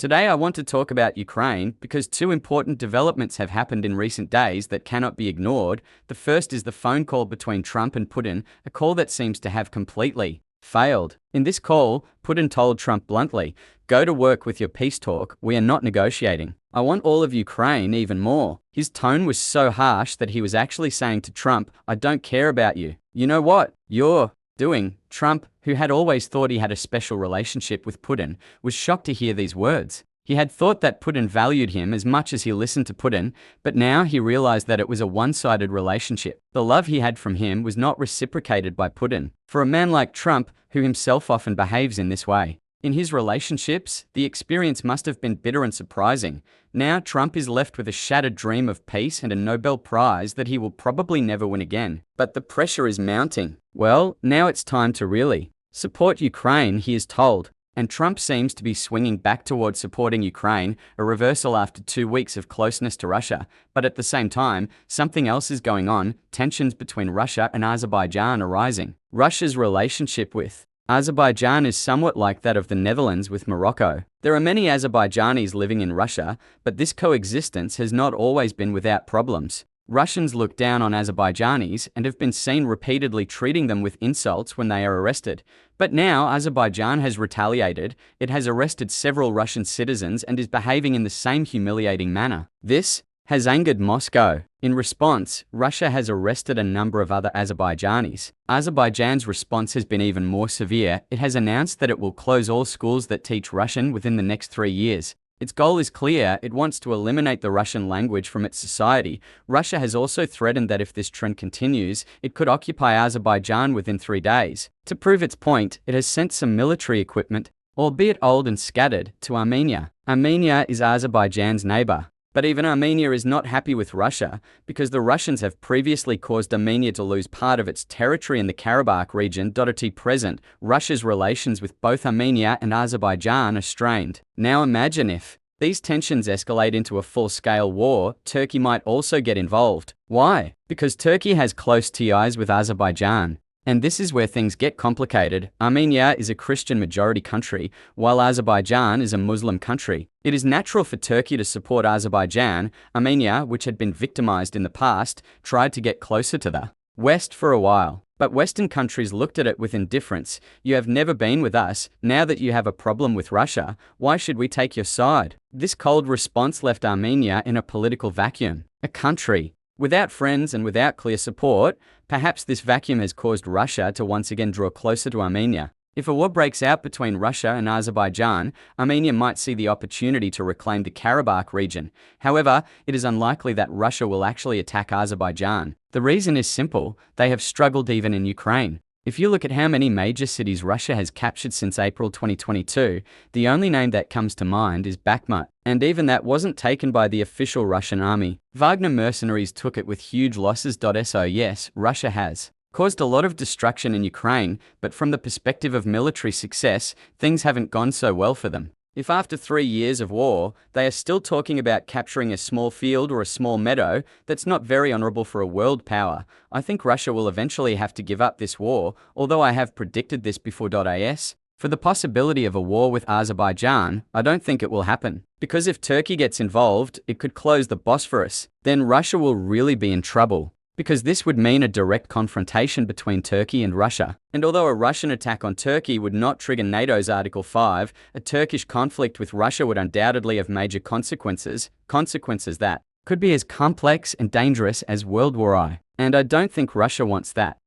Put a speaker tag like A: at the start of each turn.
A: Today I want to talk about Ukraine because two important developments have happened in recent days that cannot be ignored. The first is the phone call between Trump and Putin, a call that seems to have completely failed. In this call, Putin told Trump bluntly, "Go to work with your peace talk, we are not negotiating. I want all of Ukraine even more." His tone was so harsh that he was actually saying to Trump, "I don't care about you. You know what you're doing?" Trump, who had always thought he had a special relationship with Putin, was shocked to hear these words. He had thought that Putin valued him as much as he listened to Putin, but now he realized that it was a one-sided relationship. The love he had from him was not reciprocated by Putin. For a man like Trump, who himself often behaves in this way, in his relationships, the experience must have been bitter and surprising. Now Trump is left with a shattered dream of peace and a Nobel Prize that he will probably never win again. But the pressure is mounting. Well, now it's time to really support Ukraine, he is told. And Trump seems to be swinging back towards supporting Ukraine, a reversal after 2 weeks of closeness to Russia. But at the same time, something else is going on. Tensions between Russia and Azerbaijan are rising. Russia's relationship with Azerbaijan is somewhat like that of the Netherlands with Morocco. There are many Azerbaijanis living in Russia, but this coexistence has not always been without problems. Russians look down on Azerbaijanis and have been seen repeatedly treating them with insults when they are arrested. But now Azerbaijan has retaliated. It has arrested several Russian citizens and is behaving in the same humiliating manner. This has angered Moscow. In response, Russia has arrested a number of other Azerbaijanis. Azerbaijan's response has been even more severe. It has announced that it will close all schools that teach Russian within the next 3 years. Its goal is clear. It wants to eliminate the Russian language from its society. Russia has also threatened that if this trend continues, it could occupy Azerbaijan within 3 days. To prove its point, it has sent some military equipment, albeit old and scattered, to Armenia. Armenia is Azerbaijan's neighbor. But even Armenia is not happy with Russia, because the Russians have previously caused Armenia to lose part of its territory in the Karabakh region. At present, Russia's relations with both Armenia and Azerbaijan are strained. Now imagine if these tensions escalate into a full-scale war, Turkey might also get involved. Why? Because Turkey has close ties with Azerbaijan. And this is where things get complicated. Armenia is a Christian majority country, while Azerbaijan is a Muslim country. It is natural for Turkey to support Azerbaijan. Armenia, which had been victimized in the past, tried to get closer to the West for a while. But Western countries looked at it with indifference. You have never been with us. Now that you have a problem with Russia, why should we take your side? This cold response left Armenia in a political vacuum. A country without friends and without clear support. Perhaps this vacuum has caused Russia to once again draw closer to Armenia. If a war breaks out between Russia and Azerbaijan, Armenia might see the opportunity to reclaim the Karabakh region. However, it is unlikely that Russia will actually attack Azerbaijan. The reason is simple: they have struggled even in Ukraine. If you look at how many major cities Russia has captured since April 2022, the only name that comes to mind is Bakhmut. And even that wasn't taken by the official Russian army. Wagner mercenaries took it with huge losses. So yes, Russia has caused a lot of destruction in Ukraine, but from the perspective of military success, things haven't gone so well for them. If after 3 years of war, they are still talking about capturing a small field or a small meadow, that's not very honorable for a world power. I think Russia will eventually have to give up this war, although I have predicted this before. For the possibility of a war with Azerbaijan, I don't think it will happen. Because if Turkey gets involved, it could close the Bosphorus. Then Russia will really be in trouble, because this would mean a direct confrontation between Turkey and Russia. And although a Russian attack on Turkey would not trigger NATO's Article 5, a Turkish conflict with Russia would undoubtedly have major consequences that could be as complex and dangerous as World War I. And I don't think Russia wants that.